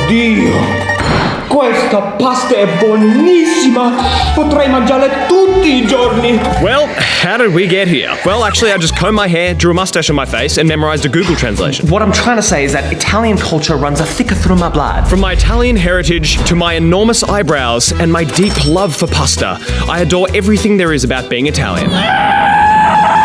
Dio! Questa pasta è buonissima! Potrei mangiarla tutti i giorni! Well, how did we get here? Well, actually, I just combed my hair, drew a mustache on my face, and memorized a Google translation. What I'm trying to say is that Italian culture runs thicker through my blood. From my Italian heritage to my enormous eyebrows and my deep love for pasta, I adore everything there is about being Italian.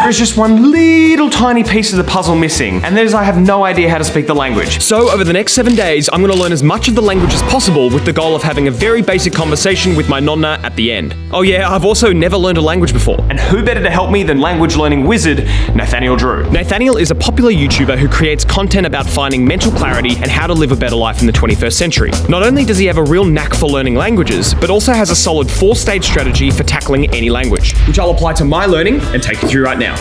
There's just one little tiny piece of the puzzle missing, and that is I have no idea how to speak the language. So, over the next 7 days, I'm going to learn as much of the language as possible with the goal of having a very basic conversation with my Nonna at the end. Oh yeah, I've also never learned a language before. And who better to help me than language learning wizard, Nathaniel Drew. Nathaniel is a popular YouTuber who creates content about finding mental clarity and how to live a better life in the 21st century. Not only does he have a real knack for learning languages, but also has a solid 4-stage strategy for tackling any language, which I'll apply to my learning and take you through right now.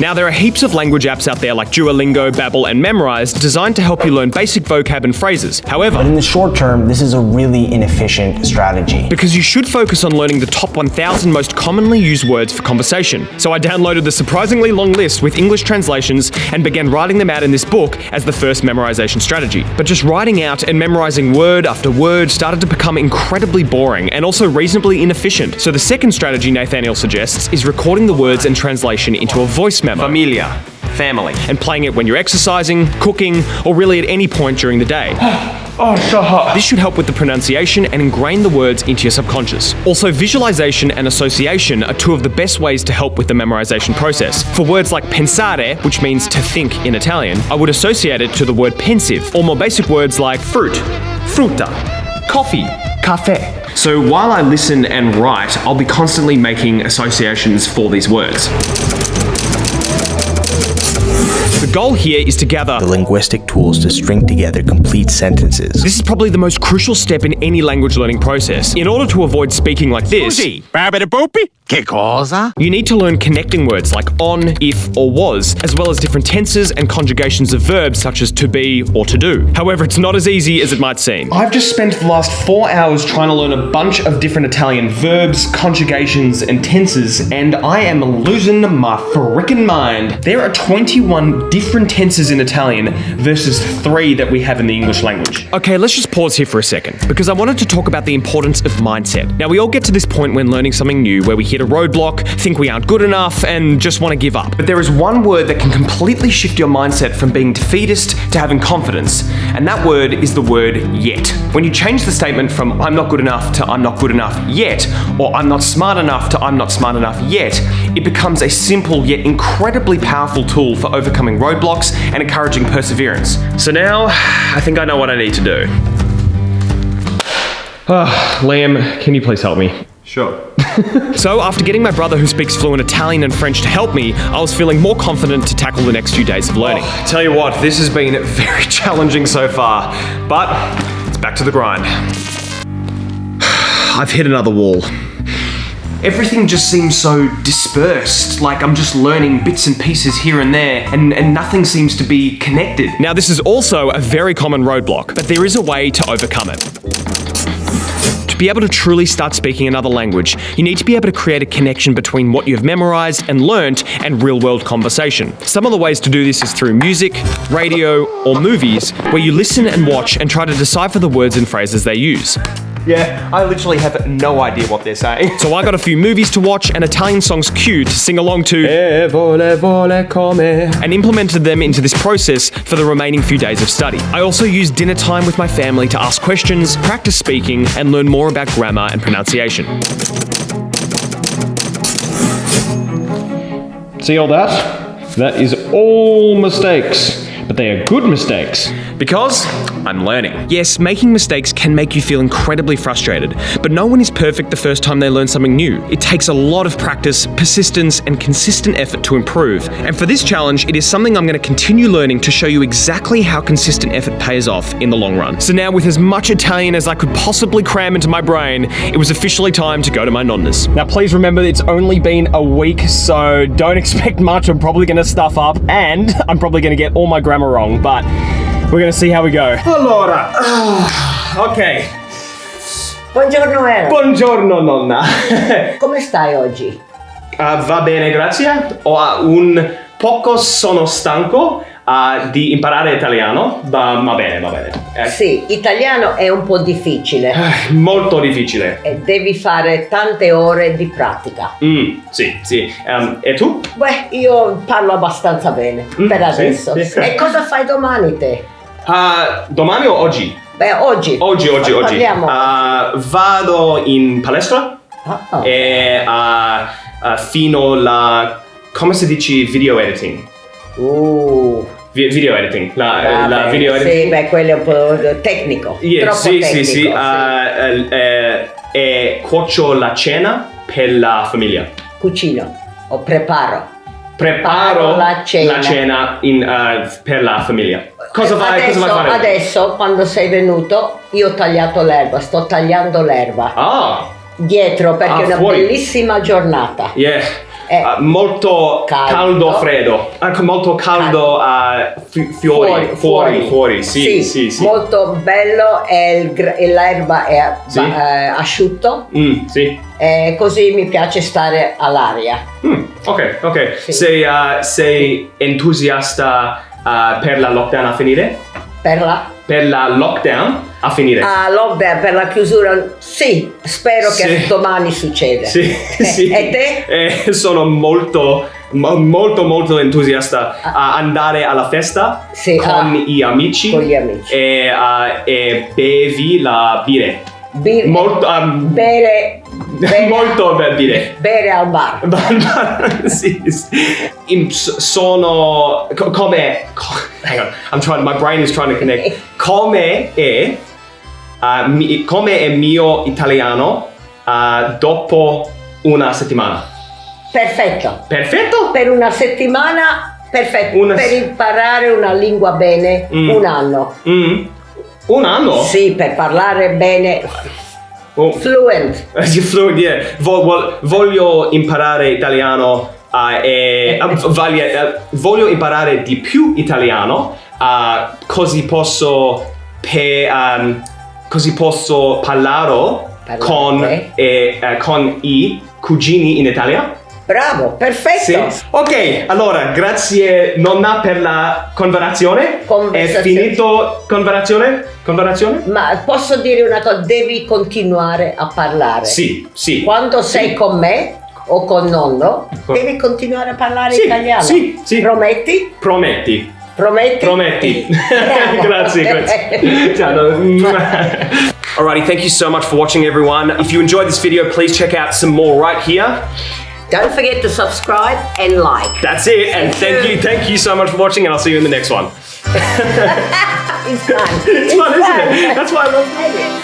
Now, there are heaps of language apps out there like Duolingo, Babbel, and Memrise designed to help you learn basic vocab and phrases. However, in the short term, this is a really inefficient strategy. Because you should focus on learning the top 1,000 most commonly used words for conversation. So I downloaded the surprisingly long list with English translations and began writing them out in this book as the first memorization strategy. But just writing out and memorizing word after word started to become incredibly boring and also reasonably inefficient. So the second strategy Nathaniel suggests is recording the words and translation into a voice memo. Familia. Family. And playing it when you're exercising, cooking, or really at any point during the day. Oh, so hot. This should help with the pronunciation and ingrain the words into your subconscious. Also, visualization and association are two of the best ways to help with the memorization process. For words like pensare, which means to think in Italian, I would associate it to the word pensive, or more basic words like fruit, frutta, coffee, caffè. So while I listen and write, I'll be constantly making associations for these words. The goal here is to gather the linguistic tools to string together complete sentences. This is probably the most crucial step in any language learning process. In order to avoid speaking like this, Che cosa? you need to learn connecting words like on, if, or was, as well as different tenses and conjugations of verbs such as to be or to do. However, it's not as easy as it might seem. I've just spent the last 4 hours trying to learn a bunch of different Italian verbs, conjugations, and tenses, and I am losing my frickin' mind. There are 21 different tenses in Italian versus 3 that we have in the English language. Okay, let's just pause here for a second, because I wanted to talk about the importance of mindset. Now, we all get to this point when learning something new where we hit a roadblock, think we aren't good enough, and just want to give up. But there is one word that can completely shift your mindset from being defeatist to having confidence, and that word is the word yet. When you change the statement from I'm not good enough to I'm not good enough yet, or I'm not smart enough to I'm not smart enough yet, it becomes a simple yet incredibly powerful tool for overcoming roadblocks and encouraging perseverance. So now, I think I know what I need to do. Liam, can you please help me? Sure. So, after getting my brother who speaks fluent Italian and French to help me, I was feeling more confident to tackle the next few days of learning. Tell you what, this has been very challenging so far, but it's back to the grind. I've hit another wall. Everything just seems so dispersed, like I'm just learning bits and pieces here and there, and nothing seems to be connected. Now, this is also a very common roadblock, but there is a way to overcome it. To be able to truly start speaking another language, you need to be able to create a connection between what you've memorized and learnt and real-world conversation. Some of the ways to do this is through music, radio, or movies, where you listen and watch and try to decipher the words and phrases they use. Yeah, I literally have no idea what they're saying. So I got a few movies to watch and Italian songs cued to sing along to vole come, and implemented them into this process for the remaining few days of study. I also used dinner time with my family to ask questions, practice speaking, and learn more about grammar and pronunciation. See all that? That is all mistakes. But they are good mistakes. Because I'm learning. Yes, making mistakes can make you feel incredibly frustrated, but no one is perfect the first time they learn something new. It takes a lot of practice, persistence, and consistent effort to improve. And for this challenge, it is something I'm going to continue learning to show you exactly how consistent effort pays off in the long run. So now, with as much Italian as I could possibly cram into my brain, it was officially time to go to my Nonna's. Now please remember it's only been a week, so don't expect much. I'm probably going to stuff up, and I'm probably going to get all my grammar wrong, but we're going to see how we go. Allora, ok. Buongiorno Aaron. Buongiorno nonna. Come stai oggi? Va bene, grazie. Un poco sono stanco. di imparare italiano, va bene, va bene. Sì, italiano è un po' difficile. Molto difficile. E devi fare tante ore di pratica. Sì, sì. E tu? Beh, io parlo abbastanza bene per adesso. sì. E cosa fai domani te? Domani o oggi? Beh, oggi. Oggi. Parliamo. Vado in palestra Ah. e fino alla... come si dice video editing? Video editing. La video editing. Sì, beh, quello è un po' tecnico. Yeah, Troppo sì, tecnico. sì. E cuocio la cena per la famiglia. Cucino o preparo. Preparo la cena, per la famiglia. Cosa vai a fare? Adesso, quando sei venuto, io ho tagliato l'erba, sto tagliando l'erba. Dietro, perché è una fuori. Bellissima giornata. Yeah. Molto caldo, freddo. Molto caldo, fuori. Sì. Molto bello e l'erba è asciutto. Sì. Così mi piace stare all'aria. Ok. Sì. Sei entusiasta per la lockdown a finire? Per la lockdown a finire? Lockdown, per la chiusura, sì, spero che domani succeda. Sì. E te? Sono molto entusiasta a andare alla festa con gli amici. Con gli amici. E bevi la birra. Molto bere molto bere. Bere al bar. Sì. Sono come hang on, my brain is trying to connect. Come è mio italiano dopo una settimana? Perfetto. Per una settimana, perfetto. Per imparare una lingua bene, un anno. Un anno? Sì, per parlare bene. Fluent. Fluent, yeah. Voglio imparare italiano voglio imparare di più italiano così posso parlare con i cugini in Italia. Bravo, perfetto. Sì. Ok, allora grazie nonna per la conversazione. È finito conversazione? Ma posso dire una cosa, devi continuare a parlare. Sì. Quando sei con me o con nonno, devi continuare a parlare italiano. Sì. Prometti? Prometti. Bravo. Grazie. Alrighty, thank you so much for watching, everyone. If you enjoyed this video, please check out some more right here. Don't forget to subscribe and like. That's it, and thank you so much for watching, and I'll see you in the next one. It's fun. It's fun, isn't it? That's why I love doing it.